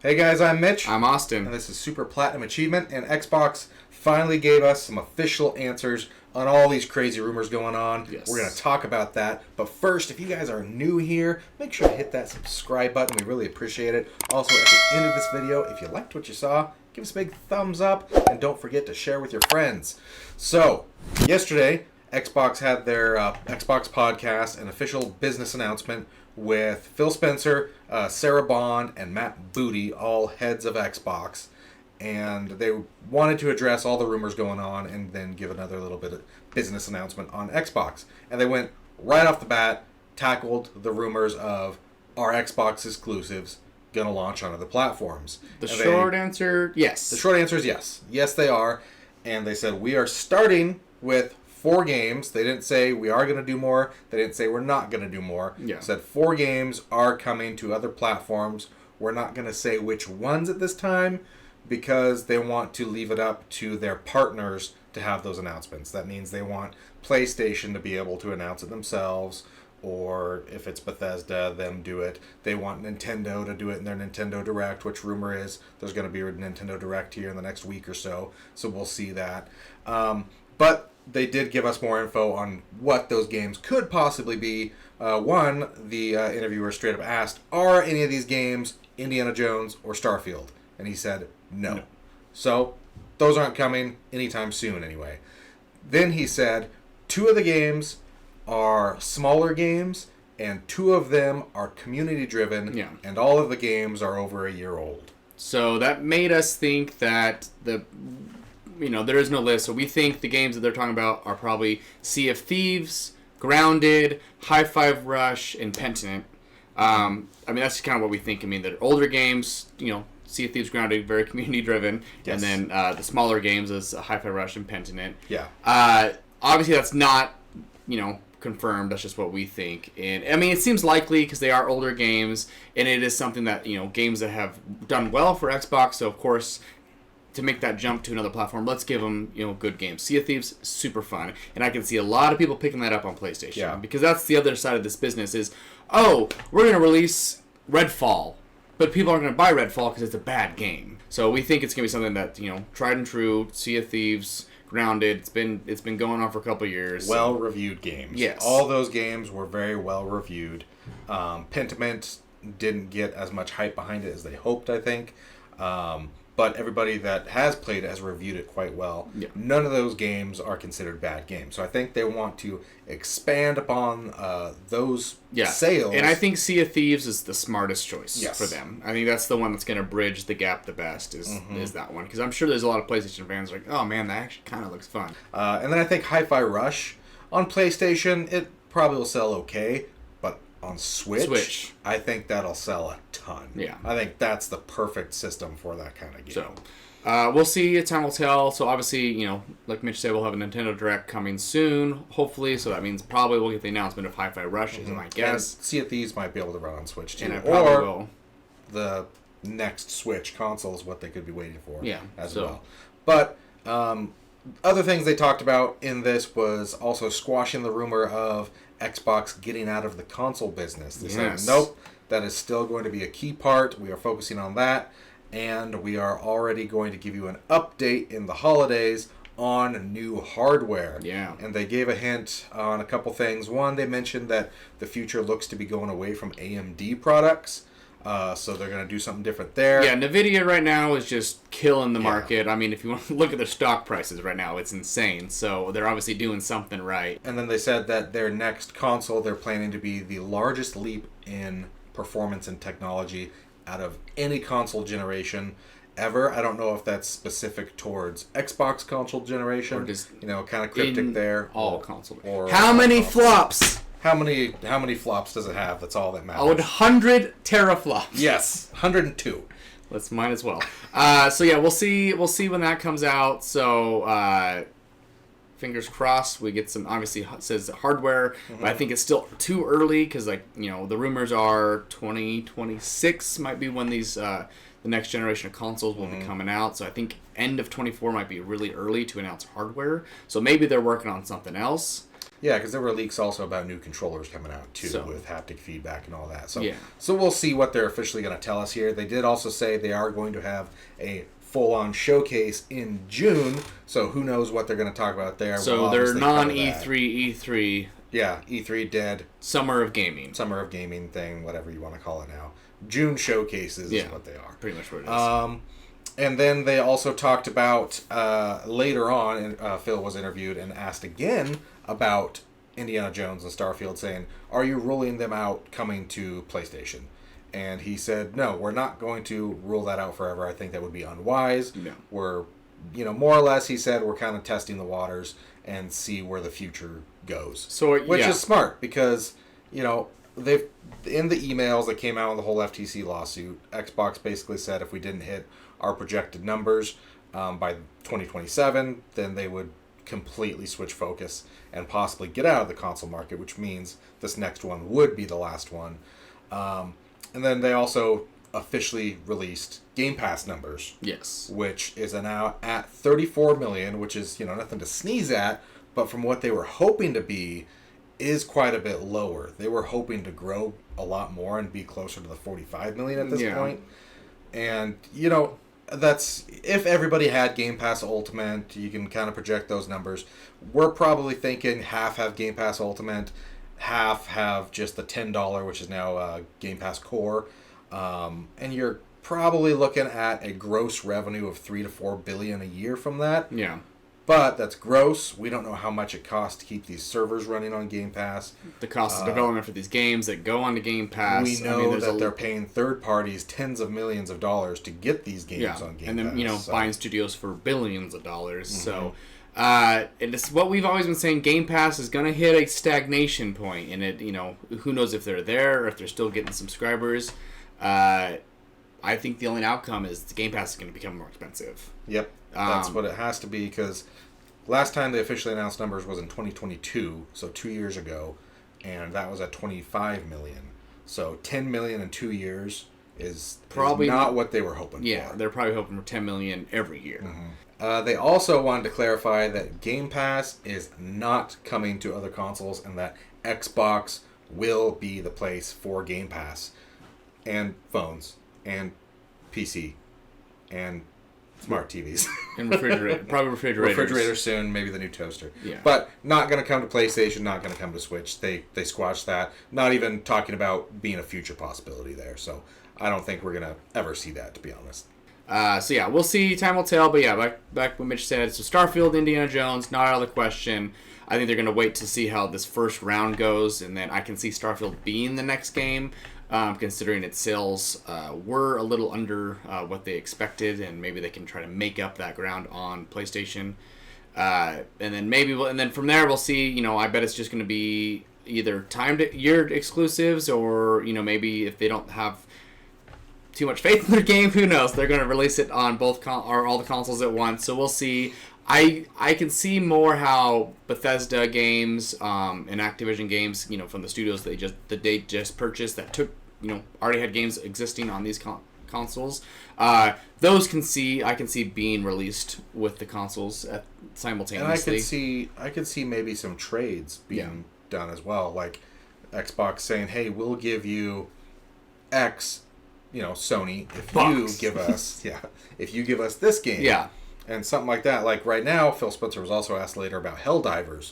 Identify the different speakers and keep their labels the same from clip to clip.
Speaker 1: Hey guys, I'm Mitch.
Speaker 2: I'm Austin.
Speaker 1: And this is Super Platinum Achievement, and Xbox finally gave us some official answers on all these crazy rumors going on.
Speaker 2: Yes.
Speaker 1: We're going to talk about that. But first, if you guys are new here, make sure to hit that subscribe button. We really appreciate it. Also, at the end of this video, if you liked what you saw, give us a big thumbs up, and don't forget to share with your friends. So, yesterday, Xbox had their Xbox podcast, an official business announcement with Phil Spencer, Sarah Bond, and Matt Booty, all heads of Xbox. And they wanted to address all the rumors going on and then give another little bit of business announcement on Xbox. And they went right off the bat, tackled the rumors of our Xbox exclusives going to launch on other platforms.
Speaker 2: The short answer, yes.
Speaker 1: The short answer is yes. Yes, they are. And they said, we are starting with 4 games. They didn't say we are going to do more. They didn't say we're not going to do more.
Speaker 2: Yeah.
Speaker 1: They said 4 games are coming to other platforms. We're not going to say which ones at this time because they want to leave it up to their partners to have those announcements. That means they want PlayStation to be able to announce it themselves, or if it's Bethesda, them do it. They want Nintendo to do it in their Nintendo Direct, which rumor is there's going to be a Nintendo Direct here in the next week or so. So we'll see that. But they did give us more info on what those games could possibly be. One, the interviewer straight up asked, are any of these games Indiana Jones or Starfield? And he said no. So those aren't coming anytime soon anyway. Then he said 2 of the games are smaller games and 2 of them are community driven, and all of the games are over a year old.
Speaker 2: So that made us think that there is no list, so we think the games that they're talking about are probably Sea of Thieves, Grounded, Hi-Fi Rush, and Pentiment. That's kind of what we think. They're older games, Sea of Thieves, Grounded, very community-driven, yes. And then the smaller games is Hi-Fi Rush and Pentiment.
Speaker 1: Yeah.
Speaker 2: Obviously, that's not, confirmed. That's just what we think. And, it seems likely because they are older games, and it is something that, games that have done well for Xbox, so of course, to make that jump to another platform, let's give them, good games. Sea of Thieves, super fun. And I can see a lot of people picking that up on PlayStation.
Speaker 1: Yeah.
Speaker 2: Because that's the other side of this business is, we're going to release Redfall. But people aren't going to buy Redfall because it's a bad game. So we think it's going to be something that, tried and true, Sea of Thieves, Grounded. It's been going on for a couple of years.
Speaker 1: Well-reviewed games.
Speaker 2: Yes.
Speaker 1: All those games were very well-reviewed. Pentiment didn't get as much hype behind it as they hoped, I think. But everybody that has played it has reviewed it quite well.
Speaker 2: Yeah.
Speaker 1: None of those games are considered bad games. So I think they want to expand upon those sales.
Speaker 2: And I think Sea of Thieves is the smartest choice for them. I think that's the one that's going to bridge the gap the best is that one. Because I'm sure there's a lot of PlayStation fans like, oh man, that actually kind of looks fun.
Speaker 1: And then I think Hi-Fi Rush on PlayStation, it probably will sell okay. On Switch, I think that'll sell a ton.
Speaker 2: Yeah.
Speaker 1: I think that's the perfect system for that kind of game.
Speaker 2: So, we'll see. Time will tell. So, obviously, like Mitch said, we'll have a Nintendo Direct coming soon, hopefully. So, that means probably we'll get the announcement of Hi-Fi Rush, is my guess.
Speaker 1: And Sea of Thieves might be able to run on Switch, too.
Speaker 2: And it probably will.
Speaker 1: The next Switch console is what they could be waiting for as well. But other things they talked about in this was also squashing the rumor of Xbox getting out of the console business. They said, nope, that is still going to be a key part. We are focusing on that, and we are already going to give you an update in the holidays on new hardware.
Speaker 2: Yeah. And
Speaker 1: they gave a hint on a couple things. One, they mentioned that the future looks to be going away from AMD products. So they're going to do something different there.
Speaker 2: Yeah, NVIDIA right now is just killing the market. If you want to look at their stock prices right now, it's insane. So they're obviously doing something right.
Speaker 1: And then they said that their next console, they're planning to be the largest leap in performance and technology out of any console generation ever. I don't know if that's specific towards Xbox console generation. Or
Speaker 2: just
Speaker 1: kind of cryptic there.
Speaker 2: All console.
Speaker 1: How
Speaker 2: many flops?
Speaker 1: How many flops does it have? That's all that matters.
Speaker 2: 100 teraflops.
Speaker 1: Yes, 102.
Speaker 2: Let's might as well. We'll see. We'll see when that comes out. So fingers crossed. We get some. Obviously, it says hardware, but I think it's still too early because the rumors are 2026 might be when these the next generation of consoles will be coming out. So I think end of 24 might be really early to announce hardware. So maybe they're working on something else.
Speaker 1: Yeah, because there were leaks also about new controllers coming out too,
Speaker 2: So-
Speaker 1: with haptic feedback and all that. So,
Speaker 2: Yeah.
Speaker 1: so we'll see what they're officially going to tell us here. They did also say they are going to have a full-on showcase in June. So who knows what they're going to talk about there?
Speaker 2: So
Speaker 1: We'll
Speaker 2: they're
Speaker 1: obviously cover that.
Speaker 2: non-E3,
Speaker 1: Yeah, E3 dead,
Speaker 2: Summer of Gaming.
Speaker 1: summer of gaming thing, whatever you want to call it now. June showcases is what they are.
Speaker 2: Pretty much what it is.
Speaker 1: And then they also talked about later on, and Phil was interviewed and asked again about Indiana Jones and Starfield, saying, "Are you ruling them out coming to PlayStation?" And he said, "No, we're not going to rule that out forever. I think that would be unwise.
Speaker 2: No.
Speaker 1: We're, more or less," he said, "we're kind of testing the waters and see where the future goes."
Speaker 2: So,
Speaker 1: Which
Speaker 2: yeah.
Speaker 1: is smart because, they've in the emails that came out in the whole FTC lawsuit, Xbox basically said if we didn't hit our projected numbers by 2027, then they would completely switch focus and possibly get out of the console market, which means this next one would be the last one. And then they also officially released Game Pass numbers,
Speaker 2: Yes.
Speaker 1: which is now at 34 million, which is, nothing to sneeze at, but from what they were hoping to be is quite a bit lower. They were hoping to grow a lot more and be closer to the 45 million at this point. And, that's if everybody had Game Pass Ultimate, you can kind of project those numbers. We're probably thinking half have Game Pass Ultimate, half have just the $10, which is now Game Pass Core. And you're probably looking at a gross revenue of 3 to 4 billion a year from that.
Speaker 2: Yeah.
Speaker 1: But that's gross. We don't know how much it costs to keep these servers running on Game Pass.
Speaker 2: The cost of development for these games that go onto Game Pass.
Speaker 1: We know that they're paying third parties tens of millions of dollars to get these games on Game Pass.
Speaker 2: And then,
Speaker 1: So-
Speaker 2: buying studios for billions of dollars. So, it's what we've always been saying. Game Pass is going to hit a stagnation point, and it, who knows if they're there or if they're still getting subscribers. I think the only outcome is the Game Pass is going to become more expensive.
Speaker 1: Yep, that's what it has to be, because last time they officially announced numbers was in 2022, so 2 years ago, and that was at 25 million. So 10 million in 2 years is
Speaker 2: Probably
Speaker 1: not what they were hoping
Speaker 2: Yeah,
Speaker 1: for.
Speaker 2: they're probably hoping for 10 million every year.
Speaker 1: They also wanted to clarify that Game Pass is not coming to other consoles, and that Xbox will be the place for Game Pass, and phones, and PC, and smart TVs.
Speaker 2: And probably refrigerators.
Speaker 1: Refrigerator soon, maybe the new toaster.
Speaker 2: Yeah.
Speaker 1: But not going to come to PlayStation, not going to come to Switch. They squashed that. Not even talking about being a future possibility there. So I don't think we're going to ever see that, to be honest.
Speaker 2: So yeah, we'll see. Time will tell. But yeah, back what Mitch said. So Starfield, Indiana Jones, not out of the question. I think they're going to wait to see how this first round goes, and then I can see Starfield being the next game, considering its sales were a little under what they expected, and maybe they can try to make up that ground on PlayStation. And then from there we'll see. I bet it's just going to be either timed year exclusives, or maybe if they don't have too much faith in their game, who knows? They're going to release it on both or all the consoles at once. So we'll see. I can see more how Bethesda games and Activision games, from the studios they just purchased that took, already had games existing on these consoles. I can see being released with the consoles simultaneously.
Speaker 1: And I could see maybe some trades being done as well, like Xbox saying, "Hey, we'll give you X." Sony, if you give us this game.
Speaker 2: Yeah.
Speaker 1: And something like that. Like right now, Phil Spencer was also asked later about Helldivers.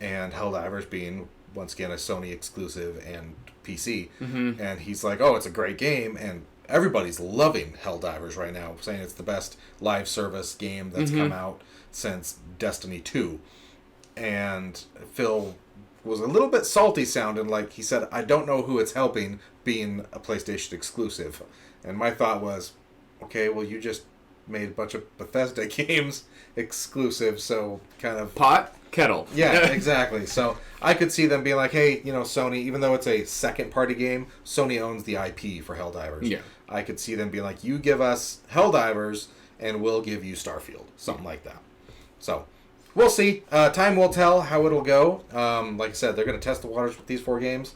Speaker 1: And Helldivers being, once again, a Sony exclusive and PC.
Speaker 2: Mm-hmm.
Speaker 1: And he's like, oh, it's a great game. And everybody's loving Helldivers right now, saying it's the best live service game that's come out since Destiny 2. And Phil was a little bit salty sounding, like he said, I don't know who it's helping being a PlayStation exclusive. And my thought was, okay, well, you just made a bunch of Bethesda games exclusive, so kind of...
Speaker 2: Pot, kettle.
Speaker 1: Yeah, exactly. So I could see them being like, hey, Sony, even though it's a second-party game, Sony owns the IP for Helldivers.
Speaker 2: Yeah.
Speaker 1: I could see them being like, you give us Helldivers, and we'll give you Starfield. Something like that. So... we'll see. Time will tell how it'll go. Like I said, they're going to test the waters with these 4 games.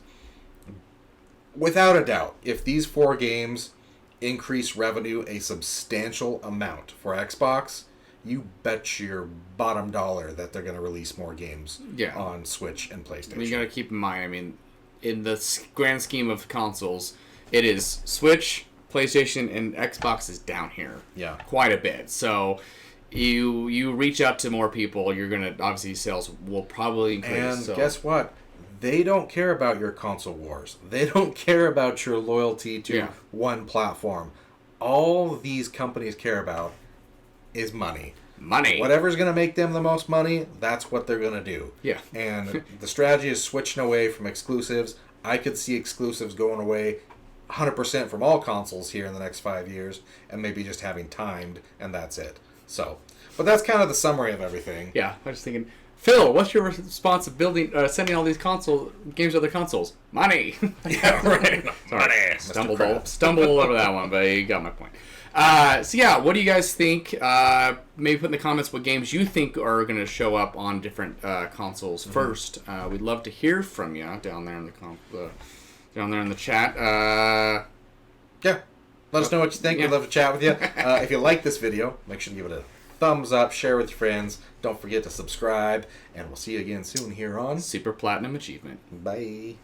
Speaker 1: Without a doubt, if these 4 games increase revenue a substantial amount for Xbox, you bet your bottom dollar that they're going to release more games
Speaker 2: Yeah.
Speaker 1: on Switch and PlayStation.
Speaker 2: You gotta keep in mind, I mean, in the grand scheme of consoles, it is Switch, PlayStation, and Xbox is down here.
Speaker 1: Yeah.
Speaker 2: Quite a bit. So you reach out to more people, you're gonna, obviously sales will probably increase.
Speaker 1: And
Speaker 2: so.
Speaker 1: guess what? They don't care about your console wars. They don't care about your loyalty to one platform. All these companies care about is money.
Speaker 2: Money.
Speaker 1: Whatever's going to make them the most money, that's what they're going to do.
Speaker 2: Yeah.
Speaker 1: And the strategy is switching away from exclusives. I could see exclusives going away 100% from all consoles here in the next 5 years, and maybe just having timed, and that's it. So, but that's kind of the summary of everything.
Speaker 2: Yeah, I was just thinking, Phil, what's your response of sending all these games to other consoles? Money.
Speaker 1: Yeah, right.
Speaker 2: Sorry,
Speaker 1: Money.
Speaker 2: stumbled all over that one, but you got my point. So yeah, what do you guys think? Maybe put in the comments what games you think are going to show up on different consoles first. We'd love to hear from you down there in the chat.
Speaker 1: Yeah. Let us know what you think.
Speaker 2: Yeah.
Speaker 1: We'd love to chat with you. If you like this video, make sure to give it a thumbs up, share with your friends. Don't forget to subscribe, and we'll see you again soon here on
Speaker 2: Super Platinum Achievement.
Speaker 1: Bye.